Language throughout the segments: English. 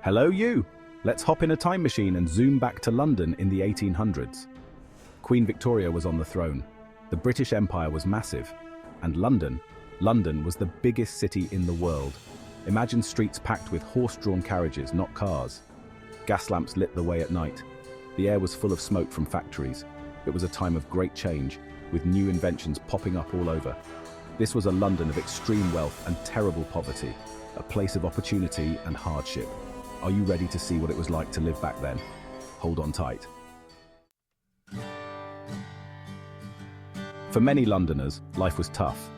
Hello you! Let's hop in a time machine and zoom back to London in the 1800s. Queen Victoria was on the throne. The British Empire was massive. And London was the biggest city in the world. Imagine streets packed with horse-drawn carriages, not cars. Gas lamps lit the way at night. The air was full of smoke from factories. It was a time of great change, with new inventions popping up all over. This was a London of extreme wealth and terrible poverty, a place of opportunity and hardship. Are you ready to see what it was like to live back then? Hold on tight. For many Londoners, life was tough.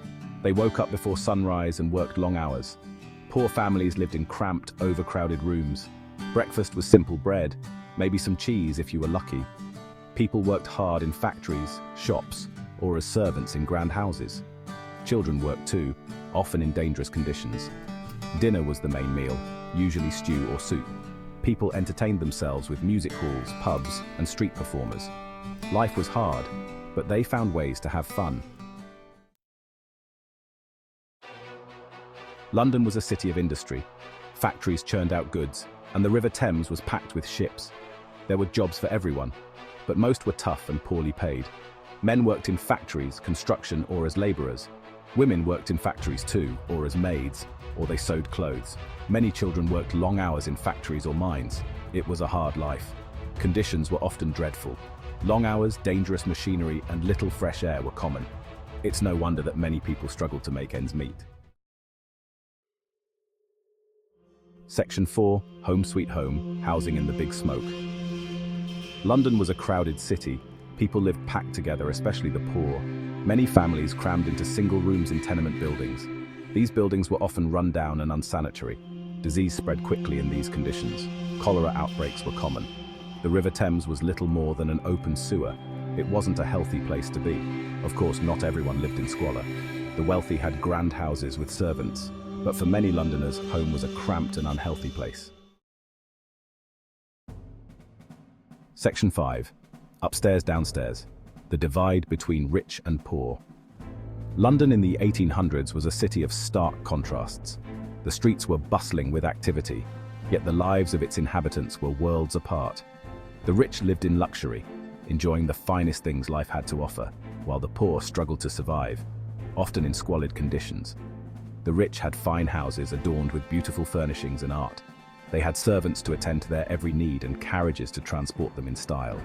They woke up before sunrise and worked long hours. Poor families lived in cramped, overcrowded rooms. Breakfast was simple bread, maybe some cheese if you were lucky. People worked hard in factories, shops, or as servants in grand houses. Children worked too, often in dangerous conditions. Dinner was the main meal, usually stew or soup. People entertained themselves with music halls, pubs, and street performers. Life was hard, but they found ways to have fun. London was a city of industry. Factories churned out goods, and the River Thames was packed with ships. There were jobs for everyone, but most were tough and poorly paid. Men worked in factories, construction, or as labourers. Women worked in factories too, or as maids, or they sewed clothes. Many children worked long hours in factories or mines. It was a hard life. Conditions were often dreadful. Long hours, dangerous machinery, and little fresh air were common. It's no wonder that many people struggled to make ends meet. Section 4, Home Sweet Home, Housing in the Big Smoke. London was a crowded city. People lived packed together, especially the poor. Many families crammed into single rooms in tenement buildings. These buildings were often run down and unsanitary. Disease spread quickly in these conditions. Cholera outbreaks were common. The River Thames was little more than an open sewer. It wasn't a healthy place to be. Of course, not everyone lived in squalor. The wealthy had grand houses with servants, but for many Londoners, home was a cramped and unhealthy place. Section 5. Upstairs, downstairs. The divide between rich and poor. London in the 1800s was a city of stark contrasts. The streets were bustling with activity, yet the lives of its inhabitants were worlds apart. The rich lived in luxury, enjoying the finest things life had to offer, while the poor struggled to survive, often in squalid conditions. The rich had fine houses adorned with beautiful furnishings and art. They had servants to attend to their every need and carriages to transport them in style.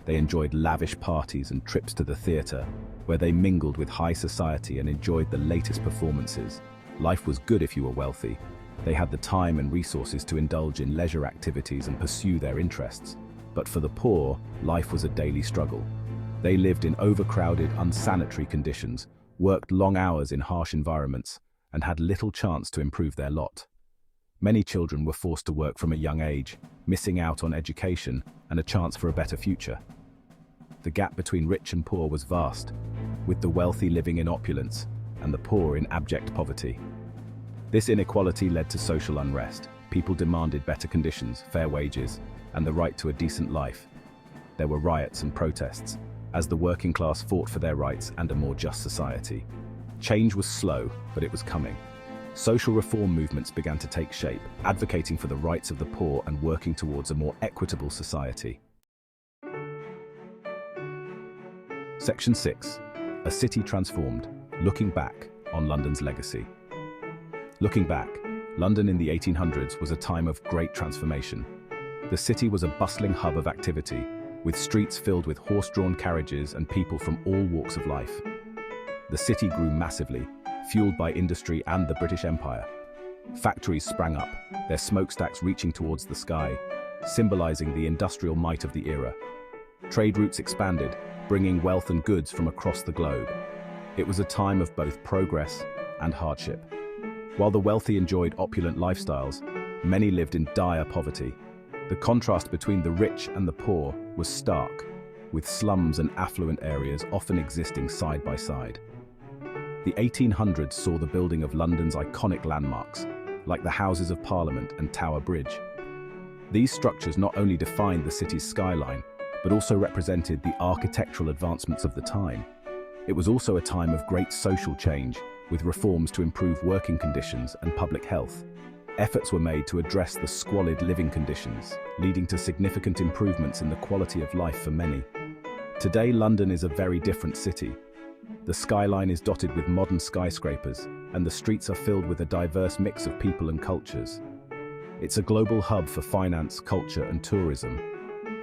They enjoyed lavish parties and trips to the theatre, where they mingled with high society and enjoyed the latest performances. Life was good if you were wealthy. They had the time and resources to indulge in leisure activities and pursue their interests. But for the poor, life was a daily struggle. They lived in overcrowded, unsanitary conditions, worked long hours in harsh environments, and had little chance to improve their lot. Many children were forced to work from a young age, missing out on education and a chance for a better future. The gap between rich and poor was vast, with the wealthy living in opulence and the poor in abject poverty. This inequality led to social unrest. People demanded better conditions, fair wages, and the right to a decent life. There were riots and protests, as the working class fought for their rights and a more just society. Change was slow, but it was coming. Social reform movements began to take shape, advocating for the rights of the poor and working towards a more equitable society. Section 6. A city transformed, looking back on London's legacy. Looking back, London in the 1800s was a time of great transformation. The city was a bustling hub of activity, with streets filled with horse-drawn carriages and people from all walks of life. The city grew massively, fueled by industry and the British Empire. Factories sprang up, their smokestacks reaching towards the sky, symbolizing the industrial might of the era. Trade routes expanded, bringing wealth and goods from across the globe. It was a time of both progress and hardship. While the wealthy enjoyed opulent lifestyles, many lived in dire poverty. The contrast between the rich and the poor was stark, with slums and affluent areas often existing side by side. The 1800s saw the building of London's iconic landmarks, like the Houses of Parliament and Tower Bridge. These structures not only defined the city's skyline, but also represented the architectural advancements of the time. It was also a time of great social change, with reforms to improve working conditions and public health. Efforts were made to address the squalid living conditions, leading to significant improvements in the quality of life for many. Today, London is a very different city. The skyline is dotted with modern skyscrapers, and the streets are filled with a diverse mix of people and cultures. It's a global hub for finance, culture, and tourism.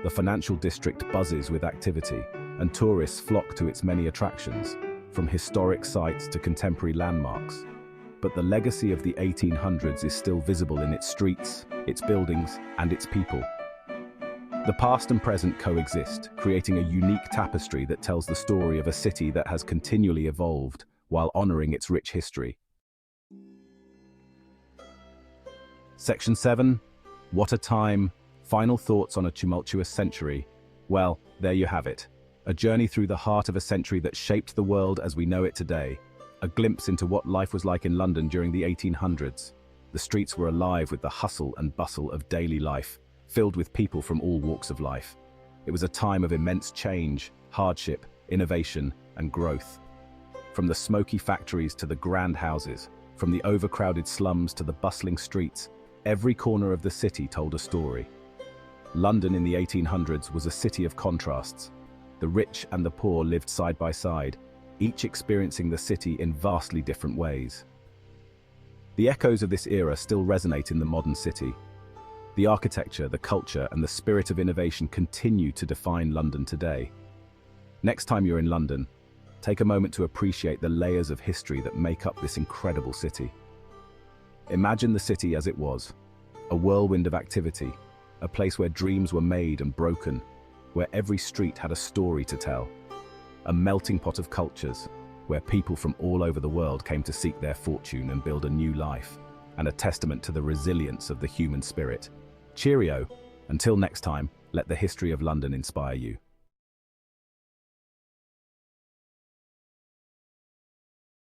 The financial district buzzes with activity, and tourists flock to its many attractions, from historic sites to contemporary landmarks. But the legacy of the 1800s is still visible in its streets, its buildings, and its people. The past and present coexist, creating a unique tapestry that tells the story of a city that has continually evolved while honoring its rich history. Section 7. What a time. Final thoughts on a tumultuous century. Well, there you have it. A journey through the heart of a century that shaped the world as we know it today. A glimpse into what life was like in London during the 1800s. The streets were alive with the hustle and bustle of daily life, filled with people from all walks of life. It was a time of immense change, hardship, innovation, and growth. From the smoky factories to the grand houses, from the overcrowded slums to the bustling streets, every corner of the city told a story. London in the 1800s was a city of contrasts. The rich and the poor lived side by side, each experiencing the city in vastly different ways. The echoes of this era still resonate in the modern city. The architecture, the culture, and the spirit of innovation continue to define London today. Next time you're in London, take a moment to appreciate the layers of history that make up this incredible city. Imagine the city as it was, a whirlwind of activity, a place where dreams were made and broken, where every street had a story to tell. A melting pot of cultures, where people from all over the world came to seek their fortune and build a new life, and a testament to the resilience of the human spirit. Cheerio! Until next time, let the history of London inspire you.